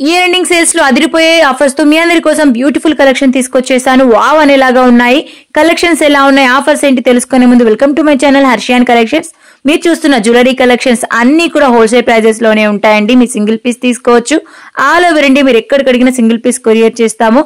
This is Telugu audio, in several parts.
ఇయర్ ఎండింగ్ సేల్స్ లో అదిరిపోయే ఆఫర్స్ తో మీ అందరి కోసం బ్యూటిఫుల్ కలెక్షన్ తీసుకొచ్చేసాను. వావ్ అనేలాగా ఉన్నాయి. కలెక్షన్స్ ఎలా ఉన్నాయి, ఆఫర్స్ ఏంటి తెలుసుకునే ముందు welcome to my channel Harshiyan collections. మీరు చూస్తున్న జ్యువెలరీ కలెక్షన్స్ అన్ని కూడా హోల్సేల్ ప్రైజెస్ లోనే ఉంటాయండి. మీ సింగిల్ పీస్ తీసుకోవచ్చు. ఆల్ ఓవర్ ఇండియా మీరు ఎక్కడికి అడిగిన సింగిల్ పీస్ కొరియర్ చేస్తాము.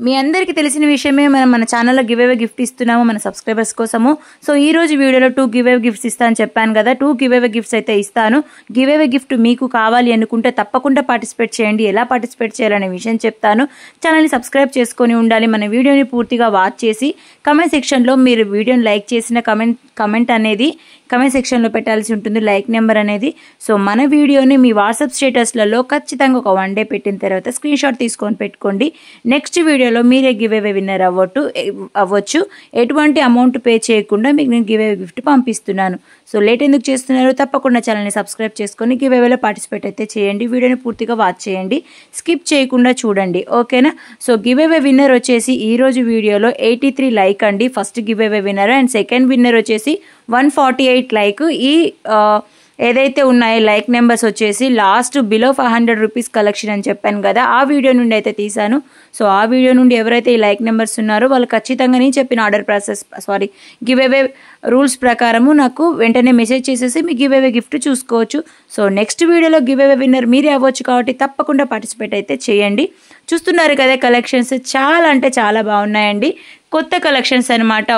మీ అందరికీ తెలిసిన విషయమే, మనం మన ఛానల్లో గివ్ అవే గిఫ్ట్ ఇస్తున్నాము మన సబ్స్క్రైబర్స్ కోసము. సో ఈ రోజు వీడియోలో 2 గివ్ అవే గిఫ్ట్స్ ఇస్తాను చెప్పాను కదా. 2 గివ్ అవే గిఫ్ట్స్ అయితే ఇస్తాను. గివ్ అవే గిఫ్ట్ మీకు కావాలి అనుకుంటే తప్పకుండా పార్టిసిపేట్ చేయండి. ఎలా పార్టిసిపేట్ చేయాలనే విషయం చెప్తాను. ఛానల్ని సబ్స్క్రైబ్ చేసుకొని ఉండాలి. మన వీడియోని పూర్తిగా వాచ్ చేసి కమెంట్ సెక్షన్లో మీరు వీడియోని లైక్ చేసిన కమెంట్ అనేది కమెంట్ సెక్షన్లో పెట్టాల్సి ఉంటుంది, లైక్ నెంబర్ అనేది. సో మన వీడియోని మీ వాట్సాప్ స్టేటస్లలో ఖచ్చితంగా ఒక 1 డే పెట్టిన తర్వాత స్క్రీన్ షాట్ తీసుకొని పెట్టుకోండి. నెక్స్ట్ వీడియోలో మీరే గివ్ అవే విన్నర్ అవ్వచ్చు. ఎటువంటి అమౌంట్ పే చేయకుండా మీకు నేను గివ్ అవే గిఫ్ట్ పంపిస్తున్నాను. సో లేట్ ఎందుకు చేస్తున్నారు? తప్పకుండా ఛానల్ని సబ్స్క్రైబ్ చేసుకొని గివ్ అవేలో పార్టిసిపేట్ అయితే చేయండి. వీడియోని పూర్తిగా వాచ్ చేయండి, స్కిప్ చేయకుండా చూడండి, ఓకేనా? సో గివ్ అవే విన్నర్ వచ్చేసి ఈ రోజు వీడియోలో 83 లైక్ అండి, first give away winner. And second winner వచ్చేసి 148 లైక్. ఈ ఏదైతే ఉన్నాయో లైక్ నెంబర్స్ వచ్చేసి లాస్ట్ బిలో 500 రూపీస్ కలెక్షన్ అని చెప్పాను కదా, ఆ వీడియో నుండి అయితే తీసాను. సో ఆ వీడియో నుండి ఎవరైతే ఈ లైక్ నెంబర్స్ ఉన్నారో వాళ్ళు ఖచ్చితంగా నేను చెప్పిన గివ్ అవే రూల్స్ ప్రకారము నాకు వెంటనే మెసేజ్ చేసేసి మీ గివ్ అవే గిఫ్ట్ చూసుకోవచ్చు. సో నెక్స్ట్ వీడియోలో గివ్ అవే విన్నర్ మీరే అవ్వచ్చు కాబట్టి తప్పకుండా పార్టిసిపేట్ అయితే చేయండి. చూస్తున్నారు కదా కలెక్షన్స్ చాలా అంటే చాలా బాగున్నాయండి. కొత్త కలెక్షన్స్ అనమాట.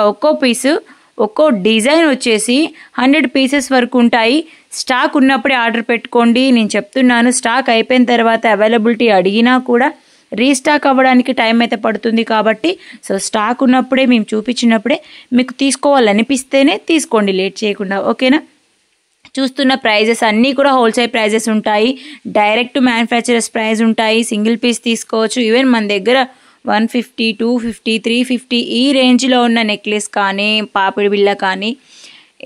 ఒక్కో డిజైన్ వచ్చేసి 100 పీసెస్ వరకు ఉంటాయి. స్టాక్ ఉన్నప్పుడే ఆర్డర్ పెట్టుకోండి. నేను చెప్తున్నాను, స్టాక్ అయిపోయిన తర్వాత అవైలబిలిటీ అడిగినా కూడా రీస్టాక్ అవ్వడానికి టైం అయితే పడుతుంది కాబట్టి సో స్టాక్ ఉన్నప్పుడే మేము చూపించినప్పుడే మీకు తీసుకోవాలనిపిస్తేనే తీసుకోండి, లేట్ చేయకుండా, ఓకేనా? చూస్తున్న ప్రైజెస్ అన్నీ కూడా హోల్సేల్ ప్రైజెస్ ఉంటాయి. డైరెక్ట్ మ్యానుఫ్యాక్చరర్స్ ప్రైస్ ఉంటాయి. సింగిల్ పీస్ తీసుకోవచ్చు. ఈవెన్ మన దగ్గర 150, 250, 350 ఈ రేంజ్లో ఉన్న నెక్లెస్ కానీ, పాపిడి బిళ్ళ కానీ,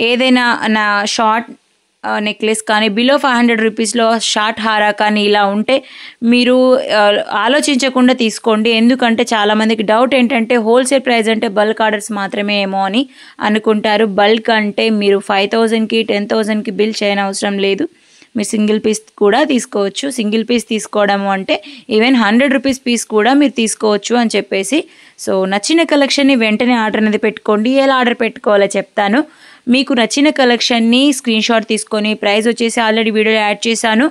ఏదైనా నా షార్ట్ నెక్లెస్ కానీ, బిలో 500 రూపీస్లో షార్ట్ హారా కానీ ఇలా ఉంటే మీరు ఆలోచించకుండా తీసుకోండి. ఎందుకంటే చాలామందికి డౌట్ ఏంటంటే హోల్సేల్ ప్రైస్ అంటే బల్క్ ఆర్డర్స్ మాత్రమే ఏమో అని అనుకుంటారు. బల్క్ అంటే మీరు 5000కి 10,000కి బిల్ చేయని అవసరం లేదు. మీరు సింగిల్ పీస్ కూడా తీసుకోవచ్చు. సింగిల్ పీస్ తీసుకోవడము అంటే ఈవెన్ 100 రూపీస్ పీస్ కూడా మీరు తీసుకోవచ్చు అని చెప్పేసి. సో నచ్చిన కలెక్షన్ని వెంటనే ఆర్డర్ అనేది పెట్టుకోండి. ఎలా ఆర్డర్ పెట్టుకోవాలో చెప్తాను. మీకు నచ్చిన కలెక్షన్ని స్క్రీన్ షాట్ తీసుకొని, ప్రైస్ వచ్చేసి ఆల్రెడీ వీడియోలో యాడ్ చేశాను.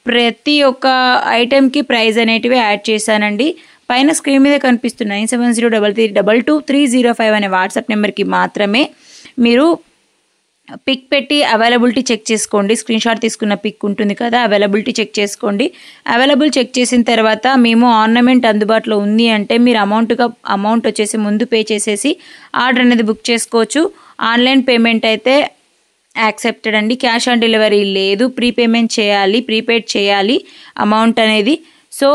ప్రతి ఒక్క ఐటెంకి ప్రైస్ అనేటివి యాడ్ చేశానండి. పైన స్క్రీన్ మీద కనిపిస్తున్న 9703322305 అనే వాట్సాప్ నెంబర్కి మాత్రమే మీరు పిక్ పెట్టి అవైలబిలిటీ చెక్ చేసుకోండి. స్క్రీన్ షాట్ తీసుకున్న పిక్ ఉంటుంది కదా, అవైలబిలిటీ చెక్ చేసుకోండి. అవైలబుల్ చెక్ చేసిన తర్వాత మేము ఆర్నమెంట్ అందుబాటులో ఉంది అంటే మీరు అమౌంట్ వచ్చేసి ముందు పే చేసేసి ఆర్డర్ అనేది బుక్ చేసుకోవచ్చు. ఆన్లైన్ పేమెంట్ అయితే యాక్సెప్టెడ్ అండి. క్యాష్ ఆన్ డెలివరీ లేదు. ప్రీపెయిడ్ చేయాలి అమౌంట్ అనేది. సో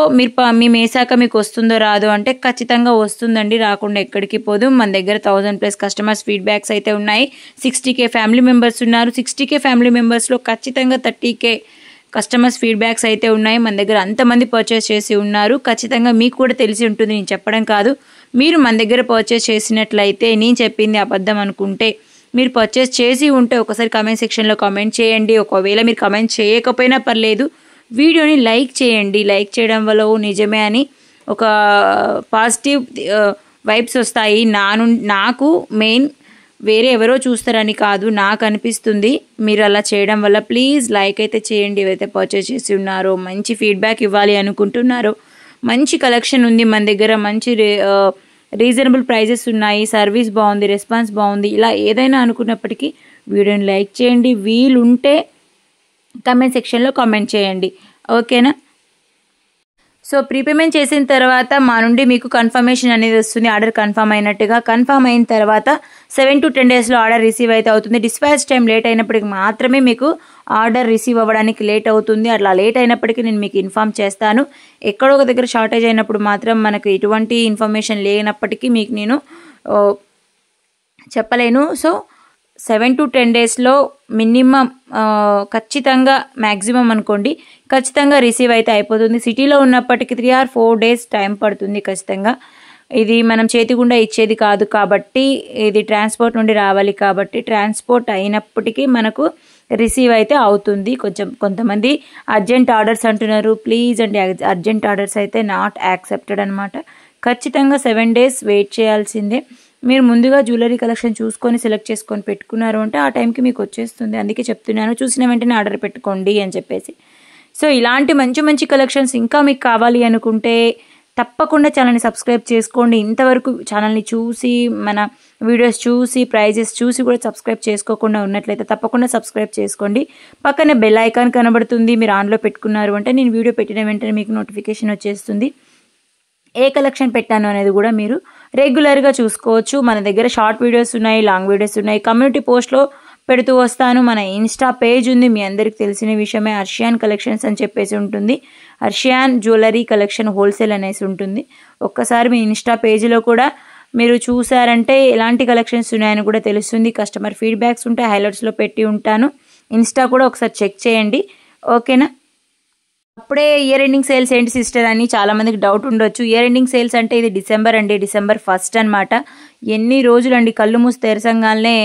మేము వేసాక మీకు వస్తుందో రాదో అంటే ఖచ్చితంగా వస్తుందండి, రాకుండా ఎక్కడికి పోదు. మన దగ్గర 1000+ కస్టమర్స్ ఫీడ్బ్యాక్స్ అయితే ఉన్నాయి. 60K ఫ్యామిలీ మెంబర్స్ ఉన్నారు. 60K ఫ్యామిలీ మెంబర్స్లో ఖచ్చితంగా 30K కస్టమర్స్ ఫీడ్బ్యాక్స్ అయితే ఉన్నాయి. మన దగ్గర అంతమంది పర్చేస్ చేసి ఉన్నారు. ఖచ్చితంగా మీకు కూడా తెలిసి ఉంటుంది, నేను చెప్పడం కాదు. మీరు మన దగ్గర పర్చేస్ చేసినట్లయితే, నేను చెప్పింది అబద్ధం అనుకుంటే, మీరు పర్చేస్ చేసి ఉంటే ఒకసారి కమెంట్ సెక్షన్లో కమెంట్ చేయండి. ఒకవేళ మీరు కమెంట్ చేయకపోయినా పర్లేదు, వీడియోని లైక్ చేయండి. లైక్ చేయడం వల్ల నిజమే అని ఒక పాజిటివ్ వైబ్స్ వస్తాయి. నాకు మెయిన్ వేరే ఎవరో చూస్తారని కాదు, నాకు అనిపిస్తుంది. మీరు అలా చేయడం వల్ల ప్లీజ్ లైక్ అయితే చేయండి. ఎవరైతే పర్చేస్ చేసి ఉన్నారో, మంచి ఫీడ్బ్యాక్ ఇవ్వాలి అనుకుంటున్నారో, మంచి కలెక్షన్ ఉంది మన దగ్గర, మంచి రీజనబుల్ ప్రైజెస్ ఉన్నాయి, సర్వీస్ బాగుంది, రెస్పాన్స్ బాగుంది, ఇలా ఏదైనా అనుకున్నప్పటికీ వీడియోని లైక్ చేయండి. వీలుంటే కమెంట్ సెక్షన్లో కామెంట్ చేయండి, ఓకేనా? సో ప్రీపేమెంట్ చేసిన తర్వాత మా నుండి మీకు కన్ఫర్మేషన్ అనేది వస్తుంది, ఆర్డర్ కన్ఫర్మ్ అయినట్టుగా. కన్ఫర్మ్ అయిన తర్వాత 7 to 10 డేస్లో ఆర్డర్ రిసీవ్ అయితే అవుతుంది. డిస్పాచ్ టైం లేట్ అయినప్పటికీ మాత్రమే మీకు ఆర్డర్ రిసీవ్ అవ్వడానికి లేట్ అవుతుంది. అట్లా లేట్ అయినప్పటికీ నేను మీకు ఇన్ఫామ్ చేస్తాను. ఎక్కడో ఒక దగ్గర షార్టేజ్ అయినప్పుడు మాత్రం మనకు ఎటువంటి ఇన్ఫర్మేషన్ లేనప్పటికీ మీకు నేను చెప్పలేను. సో 7 to 10 డేస్లో మినిమం ఖచ్చితంగా, మ్యాక్సిమం అనుకోండి, ఖచ్చితంగా రిసీవ్ అయితే అయిపోతుంది. సిటీలో ఉన్నప్పటికీ 3 or 4 డేస్ టైం పడుతుంది ఖచ్చితంగా. ఇది మనం చేతి గుండా ఇచ్చేది కాదు కాబట్టి, ఇది ట్రాన్స్పోర్ట్ నుండి రావాలి కాబట్టి ట్రాన్స్పోర్ట్ అయినప్పటికీ మనకు రిసీవ్ అయితే అవుతుంది. కొంతమంది అర్జెంట్ ఆర్డర్స్ అంటున్నారు. ప్లీజ్ అండి, అర్జెంట్ ఆర్డర్స్ అయితే నాట్ యాక్సెప్టెడ్ అనమాట. ఖచ్చితంగా 7 days వెయిట్ చేయాల్సిందే. మీరు ముందుగా జ్యువెలరీ కలెక్షన్ చూసుకొని సెలెక్ట్ చేసుకొని పెట్టుకున్నారు అంటే ఆ టైంకి మీకు వచ్చేస్తుంది. అందుకే చెప్తున్నాను, చూసిన వెంటనే ఆర్డర్ పెట్టుకోండి అని చెప్పేసి. సో ఇలాంటి మంచి మంచి కలెక్షన్స్ ఇంకా మీకు కావాలి అనుకుంటే తప్పకుండా ఛానల్ని సబ్స్క్రైబ్ చేసుకోండి. ఇంతవరకు ఛానల్ని చూసి మన వీడియోస్ చూసి ప్రైజెస్ చూసి కూడా సబ్స్క్రైబ్ చేసుకోకుండా ఉన్నట్లయితే తప్పకుండా సబ్స్క్రైబ్ చేసుకోండి. పక్కనే బెల్ ఐకాన్ కనబడుతుంది, మీరు ఆన్లో పెట్టుకున్నారు అంటే నేను వీడియో పెట్టిన వెంటనే మీకు నోటిఫికేషన్ వచ్చేస్తుంది. ఏ కలెక్షన్ పెట్టాను అనేది కూడా మీరు రెగ్యులర్గా చూసుకోవచ్చు. మన దగ్గర షార్ట్ వీడియోస్ ఉన్నాయి, లాంగ్ వీడియోస్ ఉన్నాయి. కమ్యూనిటీ పోస్ట్లో పెడుతూ వస్తాను. మన ఇన్స్టా పేజ్ ఉంది, మీ అందరికి తెలిసిన విషయమే. హర్షియాన్ కలెక్షన్స్ అని చెప్పేసి ఉంటుంది. హర్షియాన్ జ్యువెలరీ కలెక్షన్ హోల్సేల్ అనేసి ఉంటుంది. ఒక్కసారి మీ ఇన్స్టా పేజీలో కూడా మీరు చూసారంటే ఎలాంటి కలెక్షన్స్ ఉన్నాయని కూడా తెలుస్తుంది. కస్టమర్ ఫీడ్బ్యాక్స్ ఉంటాయి, హైలైట్స్లో పెట్టి ఉంటాను. ఇన్స్టా కూడా ఒకసారి చెక్ చేయండి, ఓకేనా. అప్పుడే ఇయర్ ఎండింగ్ సేల్స్ ఏంటి సిస్టర్ అని చాలా మందికి డౌట్ ఉండొచ్చు. ఇయర్ ఎండింగ్ సేల్స్ అంటే ఇది డిసెంబర్ అండి, December 1st అనమాట. ఎన్ని రోజులు అండి, కళ్ళు మూసి తెరసంగానే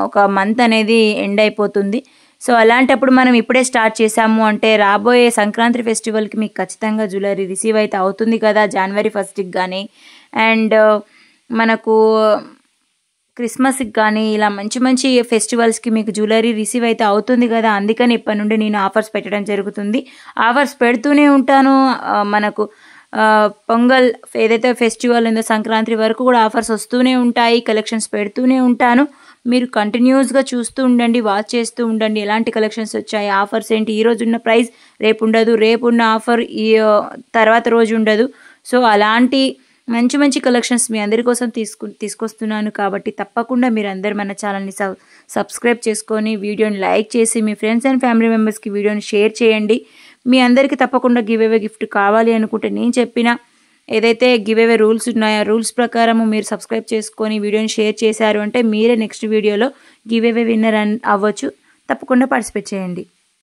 ఒక మంత్ అనేది ఎండ్ అయిపోతుంది. సో అలాంటప్పుడు మనం ఇప్పుడే స్టార్ట్ చేసాము అంటే రాబోయే సంక్రాంతి ఫెస్టివల్కి మీకు ఖచ్చితంగా జ్యువెలరీ రిసీవ్ అయితే అవుతుంది కదా, January 1st కానీ. అండ్ మనకు క్రిస్మస్కి కానీ ఇలా మంచి మంచి ఫెస్టివల్స్కి మీకు జ్యువెలరీ రిసీవ్ అయితే అవుతుంది కదా. అందుకని ఇప్పటి నుండి నేను ఆఫర్స్ పెట్టడం జరుగుతుంది. ఆఫర్స్ పెడుతూనే ఉంటాను. మనకు పొంగల్ ఏదైతే ఫెస్టివల్ ఉందో సంక్రాంతి వరకు కూడా ఆఫర్స్ వస్తూనే ఉంటాయి, కలెక్షన్స్ పెడుతూనే ఉంటాను. మీరు కంటిన్యూస్గా చూస్తూ ఉండండి, వాచ్ చేస్తూ ఉండండి ఎలాంటి కలెక్షన్స్ వచ్చాయి, ఆఫర్స్ ఏంటి. ఈ రోజు ఉన్న ప్రైస్ రేపు ఉండదు, రేపు ఉన్న ఆఫర్ ఈ తర్వాత రోజు ఉండదు. సో అలాంటి మంచి మంచి కలెక్షన్స్ మీ అందరి కోసం తీసుకొస్తున్నాను కాబట్టి తప్పకుండా మీరు అందరు మన ఛానల్ని సబ్స్క్రైబ్ చేసుకొని వీడియోని లైక్ చేసి మీ ఫ్రెండ్స్ అండ్ ఫ్యామిలీ మెంబర్స్కి వీడియోని షేర్ చేయండి. మీ అందరికీ తప్పకుండా గివ్ అవే గిఫ్ట్ కావాలి అనుకుంటే నేను చెప్పిన ఏదైతే గివ్ అవే రూల్స్ ఉన్నాయో ఆ రూల్స్ ప్రకారం మీరు సబ్స్క్రైబ్ చేసుకొని వీడియోని షేర్ చేశారు అంటే మీరే నెక్స్ట్ వీడియోలో గివ్ అవే విన్నర్ అవ్వచ్చు. తప్పకుండా పార్టిసిపేట్ చేయండి.